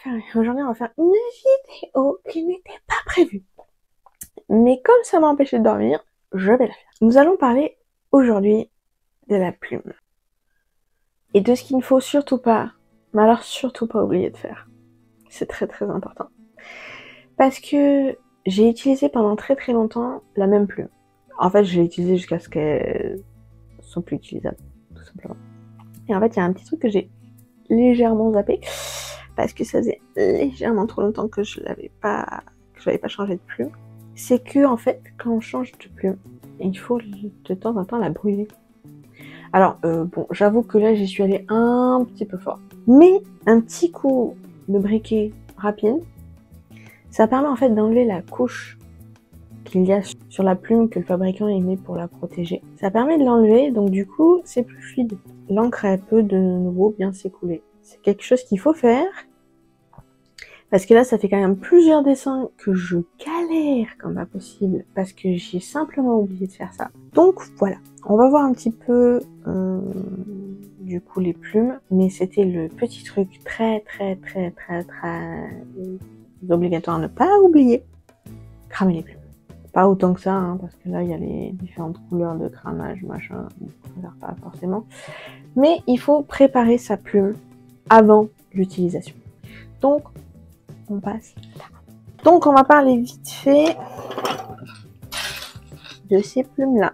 Aujourd'hui, on va faire une vidéo qui n'était pas prévue. Mais comme ça m'a empêché de dormir, je vais la faire. Nous allons parler aujourd'hui de la plume. Et de ce qu'il ne faut surtout pas, mais alors surtout pas oublier de faire. C'est très très important. Parce que j'ai utilisé pendant très très longtemps la même plume. En fait, je l'ai utilisée jusqu'à ce qu'elle soit plus utilisable, tout simplement. Et en fait, il y a un petit truc que j'ai légèrement zappé, parce que ça faisait légèrement trop longtemps que je n'avais pas changé de plume. C'est que, en fait, quand on change de plume, il faut de temps en temps la brûler. Alors, bon, j'avoue que là, j'y suis allée un petit peu fort. Mais un petit coup de briquet rapide, ça permet en fait d'enlever la couche qu'il y a sur la plume que le fabricant met pour la protéger. Ça permet de l'enlever, donc du coup, c'est plus fluide. L'encre, elle peut de nouveau bien s'écouler. C'est quelque chose qu'il faut faire. Parce que là, ça fait quand même plusieurs dessins que je galère comme pas possible. Parce que j'ai simplement oublié de faire ça. Donc voilà, on va voir un petit peu du coup les plumes. Mais c'était le petit truc très obligatoire à ne pas oublier. Cramer les plumes. Pas autant que ça, hein, parce que là, il y a les différentes couleurs de cramage, machin, on ne pas forcément. Mais il faut préparer sa plume avant l'utilisation. Donc, on passe là. Donc, on va parler vite fait de ces plumes-là.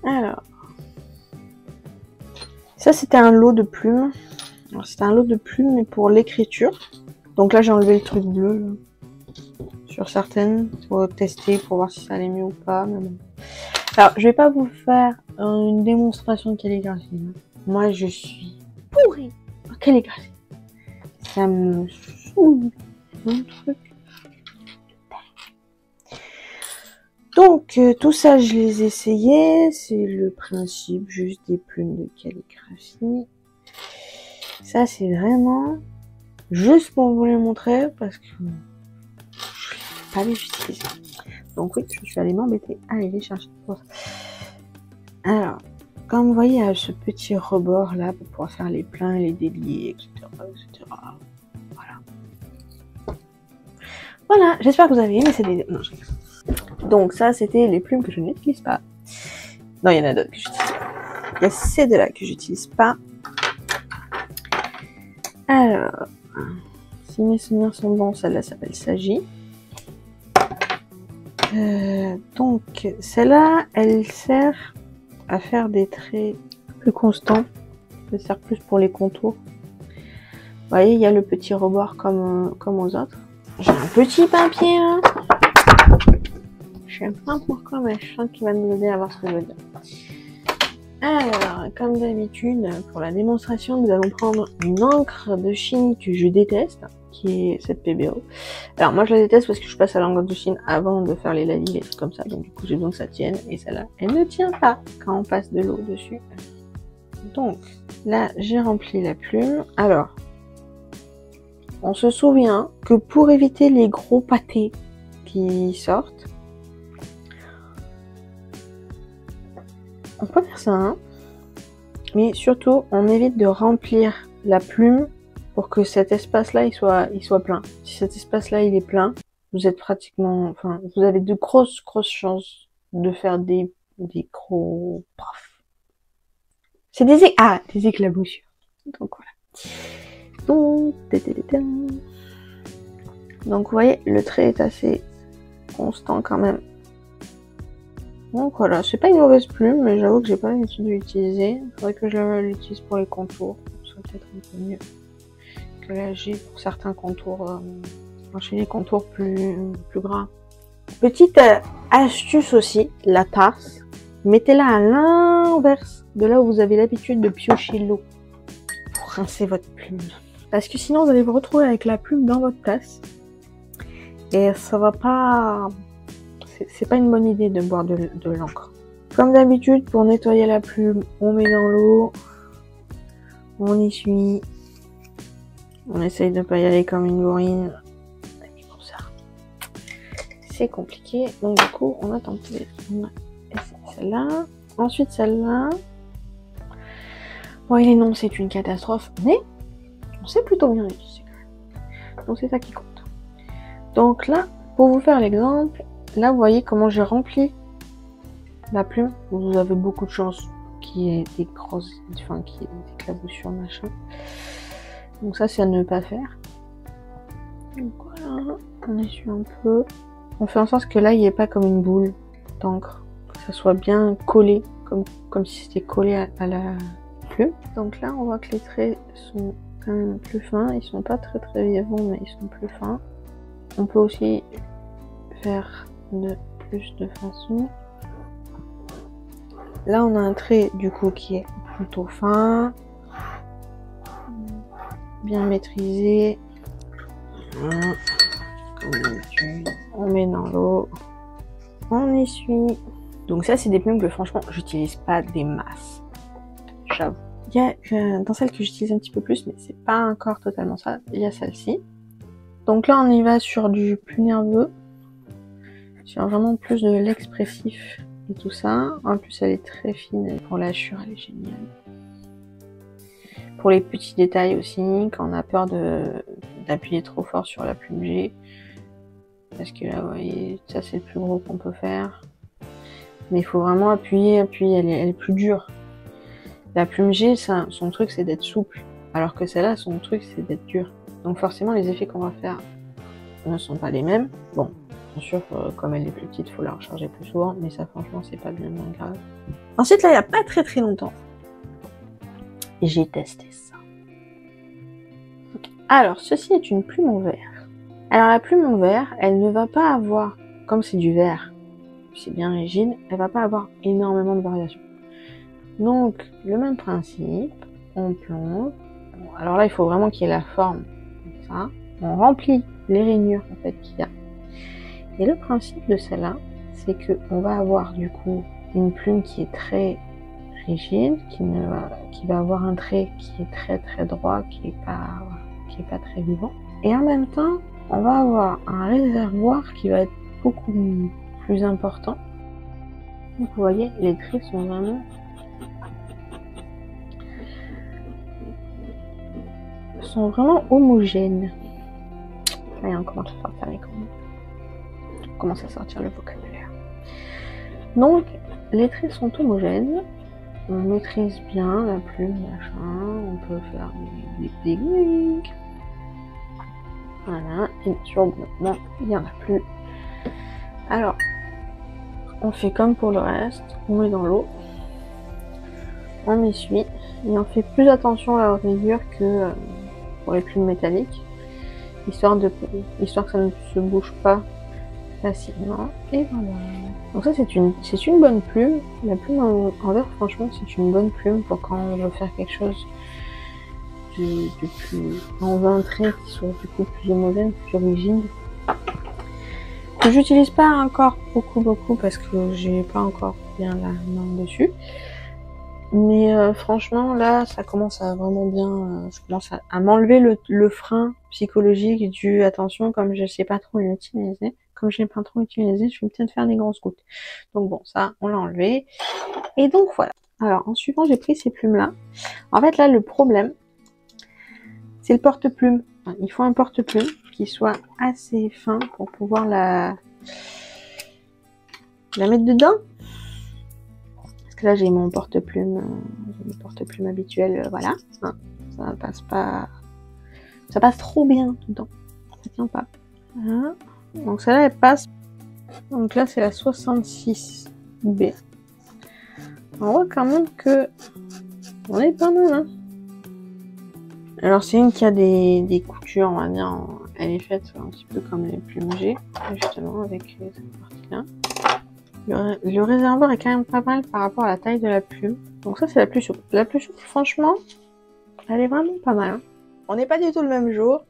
Alors, ça, c'était un lot de plumes. Alors, c'était un lot de plumes, mais pour l'écriture. Donc là, j'ai enlevé le truc bleu, là. Sur certaines, pour tester, pour voir si ça allait mieux ou pas. Mais bon. Alors, je vais pas vous faire une démonstration de calligraphie. Moi, je suis pourrie en calligraphie. Ça me saoule, mon truc. Donc, tout ça, je les ai essayés. C'est le principe, juste des plumes de calligraphie. Ça, c'est vraiment juste pour vous les montrer, parce que pas les utiliser. Donc oui, je suis allée m'embêter à aller les chercher pour ça. Alors, comme vous voyez, il y a ce petit rebord là pour pouvoir faire les pleins, les déliés, etc. Voilà. Voilà, j'espère que vous avez aimé cette vidéo. Non, donc ça, c'était les plumes que je n'utilise pas. Non, il y en a d'autres que j'utilise pas. Il y a ces deux-là que j'utilise pas. Alors, si mes souvenirs sont bons, celle-là s'appelle Sagi. Donc, celle-là, elle sert à faire des traits plus constants. Elle sert plus pour les contours. Vous voyez, il y a le petit rebord comme aux autres. J'ai un petit papier, là. Je sais pas pourquoi, mais je sens qu'il va nous aider à voir ce que je veux dire. Alors, comme d'habitude, pour la démonstration, nous allons prendre une encre de Chine que je déteste, qui est cette PBO. Alors moi je la déteste parce que je passe à l'encre de Chine avant de faire les lavis, les trucs comme ça, donc du coup j'ai besoin que ça tienne, et celle-là, elle ne tient pas quand on passe de l'eau dessus. Donc là j'ai rempli la plume. Alors, on se souvient que pour éviter les gros pâtés qui sortent, on peut faire ça, hein, mais surtout on évite de remplir la plume pour que cet espace-là, il soit plein. Si cet espace-là, il est plein, vous êtes pratiquement, enfin, vous avez de grosses chances de faire des gros, bref. C'est des éclaboussures. Donc voilà. Donc vous voyez, le trait est assez constant quand même. Donc voilà, c'est pas une mauvaise plume, mais j'avoue que j'ai pas l'habitude de l'utiliser. Il faudrait que je l'utilise pour les contours, ce serait peut-être un peu mieux. Que là j'ai pour certains contours, chez les contours plus gras. Petite astuce aussi, la tasse, mettez-la à l'inverse de là où vous avez l'habitude de piocher l'eau pour rincer votre plume. Parce que sinon vous allez vous retrouver avec la plume dans votre tasse et ça va pas... C'est pas une bonne idée de boire de l'encre. Comme d'habitude, pour nettoyer la plume, on met dans l'eau, on essuie. On essaye de ne pas y aller comme une bourrine. Et pour ça, c'est compliqué. Donc du coup, on a tenté. On a essayé celle-là. Ensuite celle-là. Bon, les noms, c'est une catastrophe, mais on sait plutôt bien utiliser. Donc c'est ça qui compte. Donc là, pour vous faire l'exemple, là vous voyez comment j'ai rempli la plume. Vous avez beaucoup de chance qu'il y ait des grosses, enfin qu'il y ait des éclaboussures machin. Donc ça c'est à ne pas faire. Donc voilà, on essuie un peu. On fait en sorte que là il n'y ait pas comme une boule d'encre, que ça soit bien collé, comme si c'était collé à la plume. Donc là on voit que les traits sont quand même plus fins, ils sont pas très vivants mais ils sont plus fins. On peut aussi faire de plus de façons. Là on a un trait du coup qui est plutôt fin, bien maîtrisé. Voilà. Comme d'habitude, on met dans l'eau, on essuie. Donc ça c'est des plumes que franchement j'utilise pas des masses, j'avoue. Il y a dans celle que j'utilise un petit peu plus, mais c'est pas encore totalement ça, il y a celle-ci. Donc là on y va sur du plus nerveux, sur vraiment plus de l'expressif et tout ça. En plus elle est très fine, pour la chure elle est géniale. Pour les petits détails aussi, quand on a peur d'appuyer trop fort sur la plume G, parce que là vous voyez, ça c'est le plus gros qu'on peut faire. Mais il faut vraiment appuyer, elle est plus dure. La plume G, son truc c'est d'être souple, alors que celle-là, son truc c'est d'être dure. Donc forcément les effets qu'on va faire ne sont pas les mêmes. Bon, bien sûr, comme elle est plus petite, il faut la recharger plus souvent, mais ça franchement c'est pas bien grave. Ensuite là, il n'y a pas très longtemps, j'ai testé ça. Alors, ceci est une plume en verre. Alors la plume en verre, elle ne va pas avoir, comme c'est du verre, c'est bien rigide, elle va pas avoir énormément de variations. Donc, le même principe, on plonge. Bon, alors là, il faut vraiment qu'il y ait la forme, comme ça. On remplit les rainures en fait qu'il y a. Et le principe de celle-là, c'est que on va avoir du coup une plume qui est très rigide, qui va avoir un trait qui est très droit, qui est pas très vivant. Et en même temps, on va avoir un réservoir qui va être beaucoup plus important. Donc vous voyez, les traits sont vraiment homogènes. Allez, on commence à sortir les commandes. On commence à sortir le vocabulaire. Donc, les traits sont homogènes. On maîtrise bien la plume, machin. On peut faire des techniques. Voilà. Et sur le moment, il n'y en a plus. Alors, on fait comme pour le reste. On met dans l'eau. On essuie. Et on fait plus attention à la rayure que pour les plumes métalliques. Histoire que ça ne se bouge pas facilement. Et voilà. Donc ça c'est une bonne plume. La plume en verre, franchement, c'est une bonne plume pour quand on veut faire quelque chose de plus... On veut un trait qui soit du coup plus homogène, plus rigide. Que j'utilise pas encore beaucoup parce que j'ai pas encore bien la main dessus. Mais franchement là ça commence à vraiment bien, je commence à m'enlever le frein psychologique du attention, comme je sais pas trop l'utiliser, je vais peut-être faire des grosses gouttes. Donc bon, ça on l'a enlevé. Et donc voilà. Alors en suivant, j'ai pris ces plumes là. En fait là le problème c'est le porte-plume. Il faut un porte-plume qui soit assez fin pour pouvoir la mettre dedans. Là j'ai mon porte-plume habituel, voilà, ça passe trop bien dedans, ça tient pas. Voilà. Donc celle-là elle passe, donc là c'est la 66B. On voit quand même que on est pas mal, hein. Alors c'est une qui a des coutures, on va dire, elle est faite un petit peu comme les plumes G, justement avec cette partie-là. Le réservoir est quand même pas mal par rapport à la taille de la plume. Donc ça c'est la plus souple. La plus souple, franchement, elle est vraiment pas mal. Hein. On n'est pas du tout le même jour,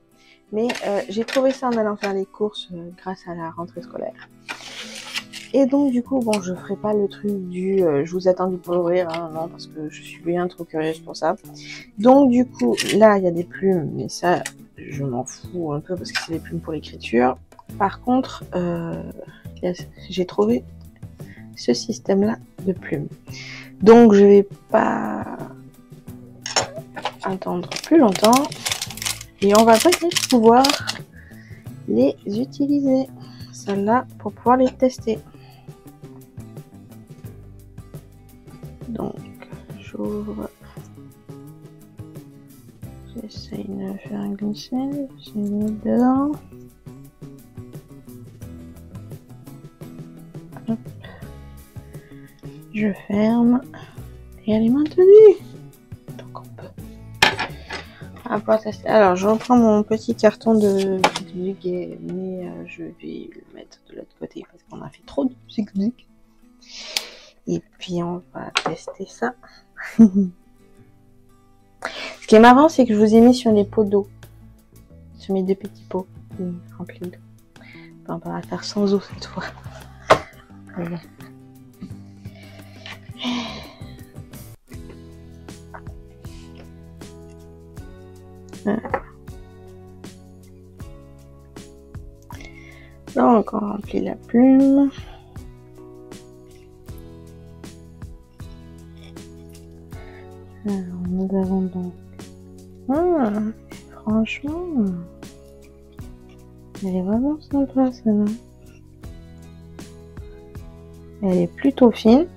mais j'ai trouvé ça en allant faire les courses grâce à la rentrée scolaire. Et donc du coup, bon, je ferai pas le truc du je vous attends pour ouvrir, hein, non, parce que je suis bien trop curieuse pour ça. Donc du coup, là il y a des plumes, mais ça, je m'en fous un peu parce que c'est des plumes pour l'écriture. Par contre, j'ai trouvé ce système-là de plumes. Donc je vais pas attendre plus longtemps Et on va peut-être pouvoir les utiliser, celles-là, pour pouvoir les tester. Donc, j'ouvre. J'essaye de faire glisser, j'essaye de mettre dedans. Hop. Je ferme. Et elle est maintenue. Donc on peut. On va pouvoir tester. Alors, je reprends mon petit carton de zigzag, mais je vais le mettre de l'autre côté parce qu'on a fait trop de zigzag. Et puis on va tester ça. Ce qui est marrant, c'est que je vous ai mis sur des pots d'eau. Sur mes deux petits pots remplis d'eau. Enfin, on va la faire sans eau cette fois. Voilà. Donc on remplit la plume. Alors nous avons donc... franchement, elle est vraiment sympa celle-là. Elle est plutôt fine.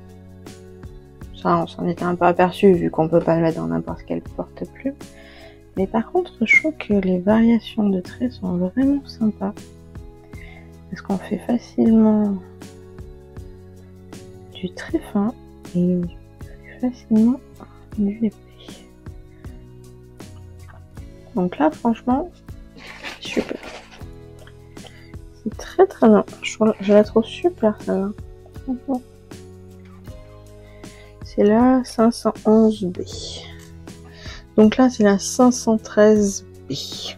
Ça, on s'en était un peu aperçu vu qu'on peut pas le mettre dans n'importe quelle porte-plume. Mais par contre, je trouve que les variations de traits sont vraiment sympas. Parce qu'on fait facilement du très fin et facilement du épais. Donc là, franchement, super. C'est très très bien. Je la trouve super celle-là. C'est la 511B. Donc là, c'est la 513B.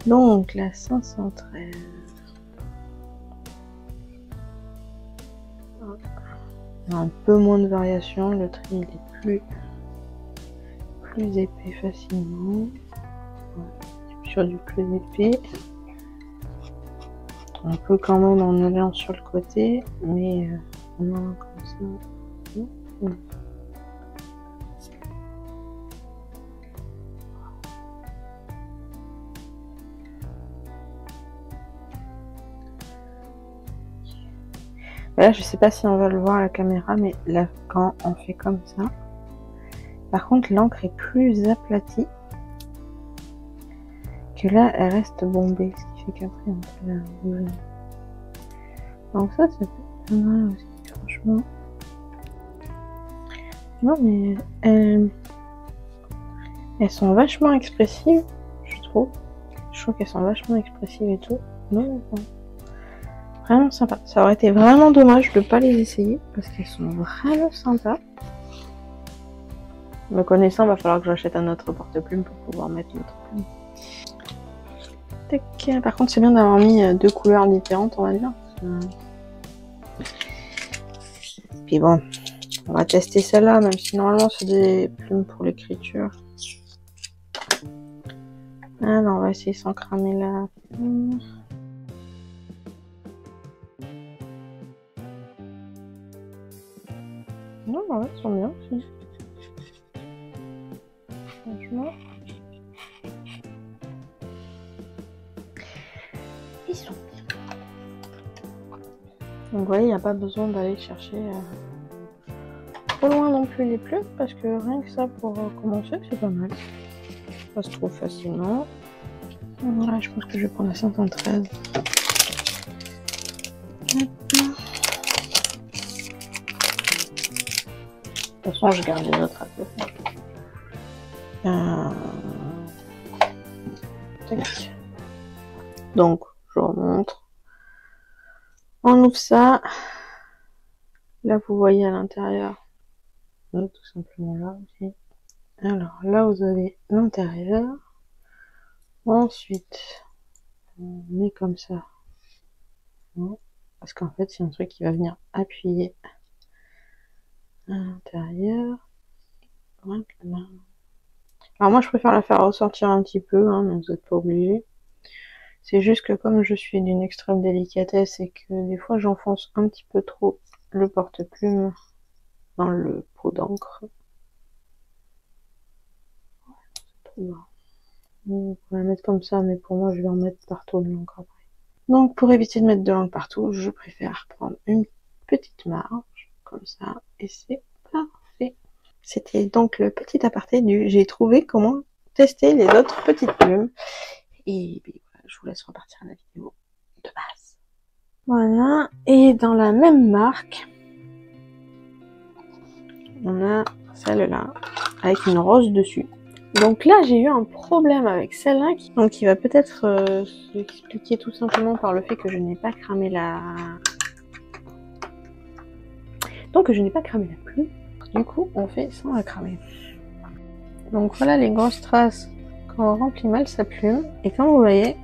Donc la 513. Un peu moins de variation, le trait il est plus épais facilement. Ouais, sur du plus épais. On peut quand même en aller sur le côté, mais on a comme ça. Là, je sais pas si on va le voir à la caméra, mais là, quand on fait comme ça, par contre, l'encre est plus aplatie que là, elle reste bombée, ce qui fait qu'après, on peut la bouger. Donc ça peut être pas mal aussi, franchement. Non, mais elles sont vachement expressives, je trouve. Je trouve qu'elles sont vachement expressives et tout. Non, non. Vraiment sympa. Ça aurait été vraiment dommage de ne pas les essayer parce qu'elles sont vraiment sympas. Me connaissant, il va falloir que j'achète un autre porte-plume pour pouvoir mettre l'autre plume. Tac. Par contre, c'est bien d'avoir mis deux couleurs différentes, on va dire. Puis bon, on va tester celle-là, même si normalement c'est des plumes pour l'écriture. Alors, on va essayer sans cramer la plume. Non, ouais, ils sont bien aussi. Franchement. Ils sont bien. Donc, vous voyez, il n'y a pas besoin d'aller chercher trop loin non plus les plumes, parce que rien que ça, pour commencer, c'est pas mal. Ça se trouve facilement. Voilà, je pense que je vais prendre la 513. De toute façon, je garde les autres à côté. Donc, je remonte. On ouvre ça. Là, vous voyez à l'intérieur. Tout simplement là aussi. Alors, là, vous avez l'intérieur. Ensuite, on met comme ça. Parce qu'en fait, c'est un truc qui va venir appuyer à l'intérieur. Voilà. Alors moi, je préfère la faire ressortir un petit peu, hein, mais vous n'êtes pas obligé. C'est juste que comme je suis d'une extrême délicatesse et que des fois, j'enfonce un petit peu trop le porte-plume dans le pot d'encre. On va la mettre comme ça, mais pour moi, je vais en mettre partout de l'encre après. Donc, pour éviter de mettre de l'encre partout, je préfère prendre une petite marge, comme ça, et c'est parfait. C'était donc le petit aparté du j'ai trouvé comment tester les autres petites plumes. Et puis, voilà, je vous laisse repartir à la vidéo de base. Voilà, et dans la même marque, on a celle-là, avec une rose dessus. Donc là, j'ai eu un problème avec celle-là, qui va peut-être s'expliquer tout simplement par le fait que je n'ai pas cramé la... Donc je n'ai pas cramé la plume. Du coup, on fait sans la cramer. Donc voilà les grosses traces quand on remplit mal sa plume. Et comme vous voyez,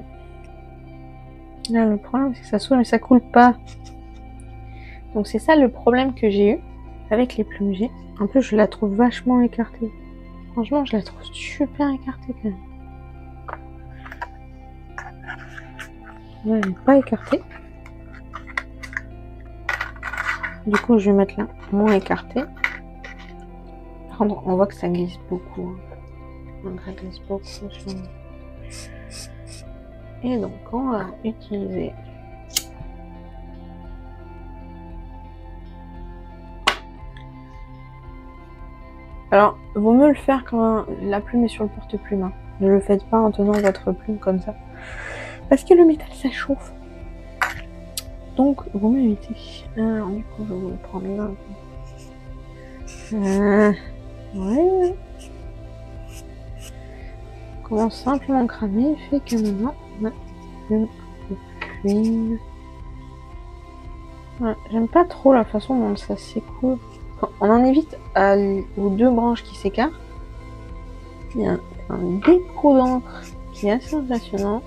là le problème c'est que ça s'ouvre mais ça coule pas. Donc c'est ça le problème que j'ai eu avec les plumes G. En plus, je la trouve vachement écartée. Franchement, je la trouve super écartée quand même. Là, elle n'est pas écartée. Du coup, je vais mettre là moins écartée. Par contre, on voit que ça glisse beaucoup. Ça glisse beaucoup sur... Et donc, on va utiliser alors, vaut mieux le faire quand la plume est sur le porte-plume. Hein. Ne le faites pas en tenant votre plume comme ça. Parce que le métal, ça chauffe. Donc, vaut mieux éviter. Alors, du coup, je vais vous le prendre là. Ouais. On commence simplement à cramer. Fait que maintenant, on a une plume. Ouais, j'aime pas trop la façon dont ça s'écoule. On en évite aux deux branches qui s'écartent. Il y a un dépôt d'encre qui est assez impressionnant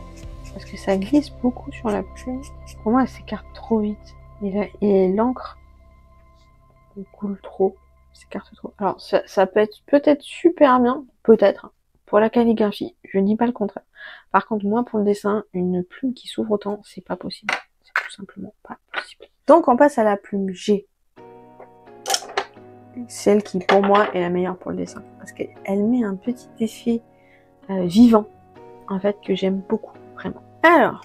parce que ça glisse beaucoup sur la plume. Pour moi, elle s'écarte trop vite et l'encre coule trop, s'écarte trop. Alors ça peut être super bien, peut-être pour la calligraphie. Je dis pas le contraire. Par contre, moi pour le dessin, une plume qui s'ouvre autant, c'est pas possible. C'est tout simplement pas possible. Donc on passe à la plume G. Celle qui pour moi est la meilleure pour le dessin parce qu'elle met un petit effet vivant en fait que j'aime beaucoup vraiment. Alors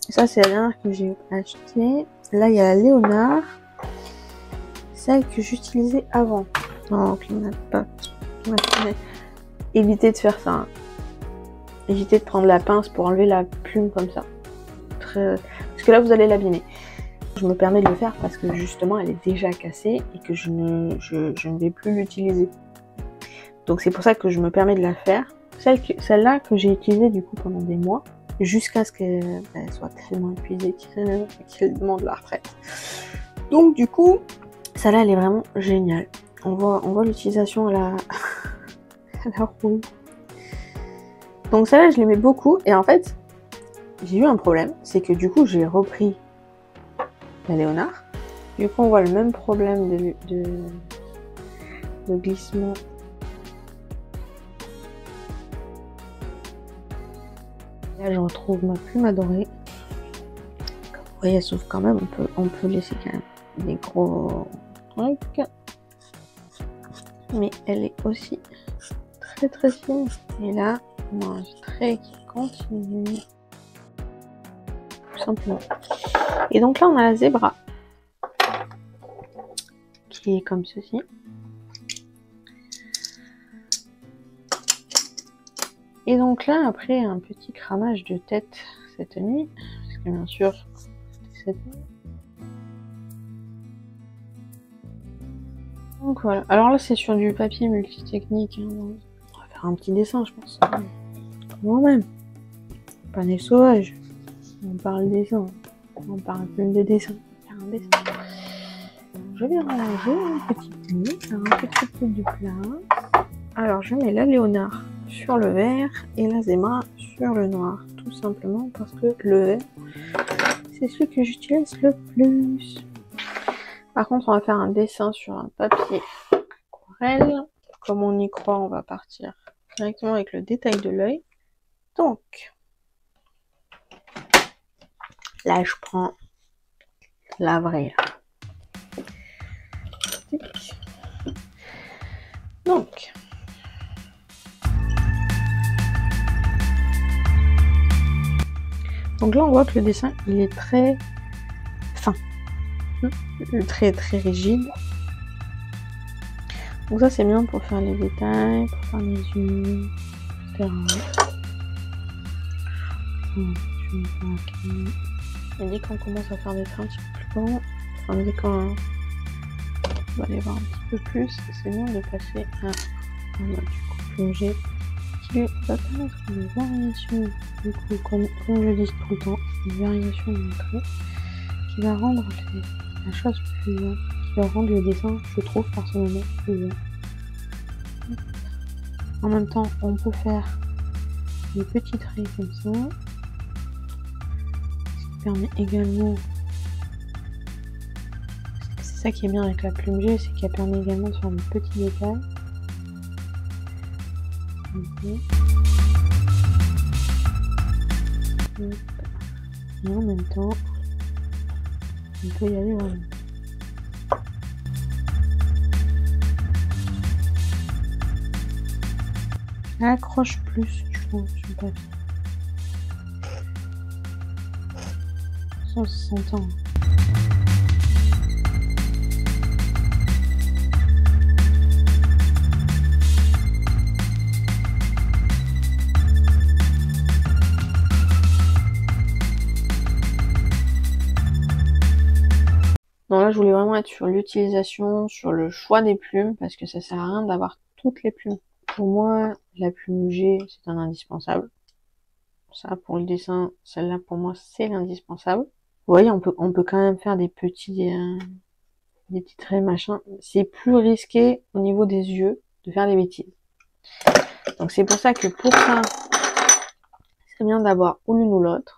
ça c'est la dernière que j'ai achetée. Là il y a la Léonard, celle que j'utilisais avant. Donc il n'y en a pas. Évitez de faire ça. Hein. Évitez de prendre la pince pour enlever la plume comme ça. Parce que là vous allez l'abîmer. Je me permets de le faire parce que justement elle est déjà cassée et que je ne vais plus l'utiliser. Donc c'est pour ça que je me permets de la faire. Celle-là que j'ai utilisée du coup pendant des mois, jusqu'à ce qu'elle soit tellement épuisée qu'elle demande la retraite. Donc du coup, celle-là elle est vraiment géniale. On voit l'utilisation à la roue. Donc celle-là je l'aimais beaucoup et en fait j'ai eu un problème, c'est que du coup j'ai repris la Léonard. Du coup, on voit le même problème de glissement. Là, je retrouve ma plume adorée. Comme vous voyez, elle s'ouvre quand même. On peut laisser quand même des gros trucs. Mais elle est aussi très très fine. Et là, on a un trait qui continue. Tout simplement. Et donc là, on a la zébra qui est comme ceci. Et donc là, après un petit cramage de tête cette nuit, parce que bien sûr, c'était cette nuit. Donc voilà. Alors là, c'est sur du papier multitechnique. Hein. On va faire un petit dessin, je pense. Quand même. Panneau sauvage. On parle dessin. On parle plus de dessin. Faire un dessin. Je vais ranger un petit peu, un petit peu de place. Alors je mets la Léonard sur le vert et la Zébra sur le noir. Tout simplement parce que le vert, c'est celui que j'utilise le plus. Par contre, on va faire un dessin sur un papier aquarelle. Comme on y croit, on va partir directement avec le détail de l'œil. Donc, là, je prends la vraie. Donc, Donc là, on voit que le dessin, il est très fin, très très rigide. Donc ça, c'est bien pour faire les détails, pour faire les yeux, etc. Et dès qu'on commence à faire des traits un petit peu plus grands, enfin dès qu'on va aller voir un petit peu plus, c'est bien de passer à un mode du coup plongé qui lui va permettre une variation, du coup, comme je dis tout le temps, une variation de trait qui va rendre la chose plus, qui va rendre le dessin, je trouve personnellement, plus bien. En même temps, on peut faire des petits traits comme ça, ce qui permet également, c'est ça qui est bien avec la plume G, c'est qu'elle permet également de faire des petits détails. Et en même temps, on peut y aller vraiment. Elle accroche plus, je trouve, sur le papier. Ça s'entend. Non, là, je voulais vraiment être sur l'utilisation, sur le choix des plumes, parce que ça sert à rien d'avoir toutes les plumes. Pour moi, la plume G, c'est un indispensable. Ça, pour le dessin, celle-là, pour moi, c'est l'indispensable. Vous voyez, on peut quand même faire des petits traits, machin. C'est plus risqué au niveau des yeux de faire des bêtises. Donc, c'est pour ça que pour ça, c'est bien d'avoir ou l'une ou l'autre.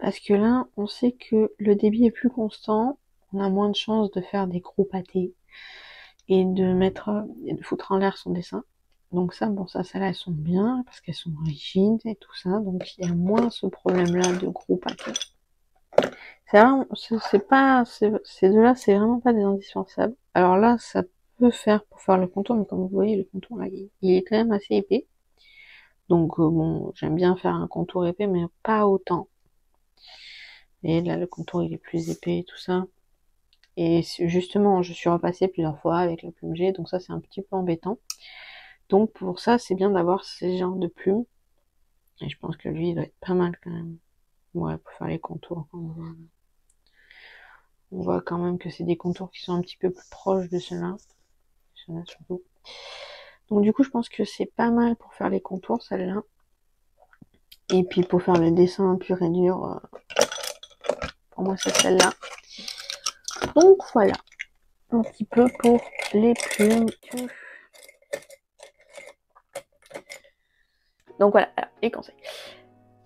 Parce que là, on sait que le débit est plus constant, on a moins de chances de faire des gros pâtés et de foutre en l'air son dessin. Donc ça, bon, celles-là, elles sont bien parce qu'elles sont rigides et tout ça, donc il y a moins ce problème-là de gros pâtés. C'est vraiment, ces deux-là, c'est vraiment pas des indispensables. Alors là, ça peut faire pour faire le contour, mais comme vous voyez, le contour là, il est quand même assez épais. Donc bon, j'aime bien faire un contour épais, mais pas autant. Et là, le contour, il est plus épais et tout ça. Et justement, je suis repassée plusieurs fois avec la plume G, donc ça, c'est un petit peu embêtant. Donc pour ça, c'est bien d'avoir ces genres de plumes. Et je pense que lui, il doit être pas mal quand même. Ouais, pour faire les contours. On voit quand même que c'est des contours qui sont un petit peu plus proches de ceux-là. Ceux-là surtout. Donc du coup, je pense que c'est pas mal pour faire les contours, celle-là. Et puis pour faire le dessin pur et dur, pour moi, c'est celle-là. Donc voilà, un petit peu pour les plumes. Donc voilà, alors, les conseils.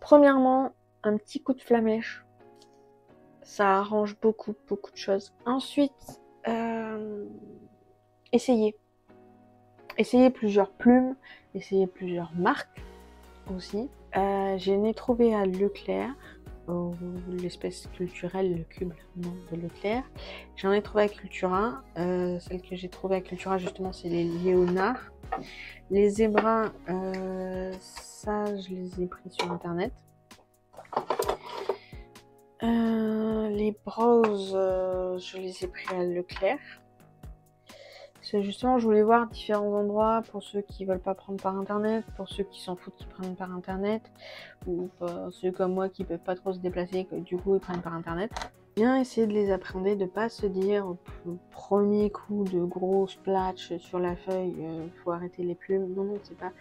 Premièrement, un petit coup de flamèche. Ça arrange beaucoup de choses. Ensuite, essayez. Essayez plusieurs plumes, essayez plusieurs marques aussi. J'en ai trouvé à Leclerc, l'espèce culturelle, le cube non, de Leclerc. J'en ai trouvé à Cultura. Celle que j'ai trouvée à Cultura, justement, c'est les Léonard. Les zébras, ça, je les ai pris sur internet. Les browse, je les ai pris à Leclerc. Parce que justement, je voulais voir différents endroits pour ceux qui veulent pas prendre par internet, pour ceux qui s'en foutent qui prennent par internet, ou pour ceux comme moi qui peuvent pas trop se déplacer, que du coup ils prennent par internet. Bien essayer de les appréhender, de pas se dire au premier coup de gros splash sur la feuille, faut arrêter les plumes. Non, non, c'est pas.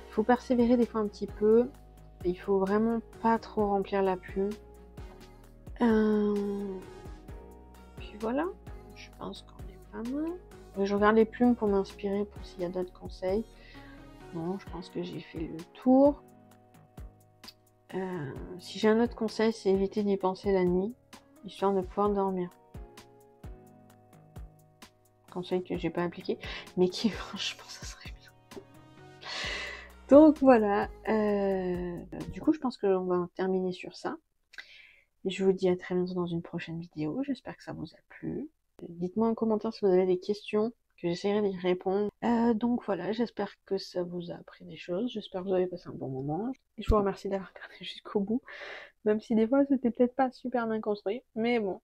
Il faut persévérer des fois un petit peu. Il faut vraiment pas trop remplir la plume. Puis voilà, je pense qu'on est pas mal. Je regarde les plumes pour m'inspirer pour s'il y a d'autres conseils. Non, je pense que j'ai fait le tour. Si j'ai un autre conseil, c'est éviter d'y penser la nuit, histoire de pouvoir dormir. Conseil que j'ai pas appliqué, mais qui franchement ça serait bien. Donc voilà. Du coup, je pense qu'on va terminer sur ça. Je vous dis à très bientôt dans une prochaine vidéo. J'espère que ça vous a plu. Dites-moi en commentaire si vous avez des questions que j'essaierai d'y répondre. Donc voilà, j'espère que ça vous a appris des choses, j'espère que vous avez passé un bon moment. Et je vous remercie d'avoir regardé jusqu'au bout, même si des fois c'était peut-être pas super bien construit, mais bon,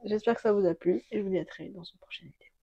j'espère que ça vous a plu, et je vous dis à très vite dans une prochaine vidéo.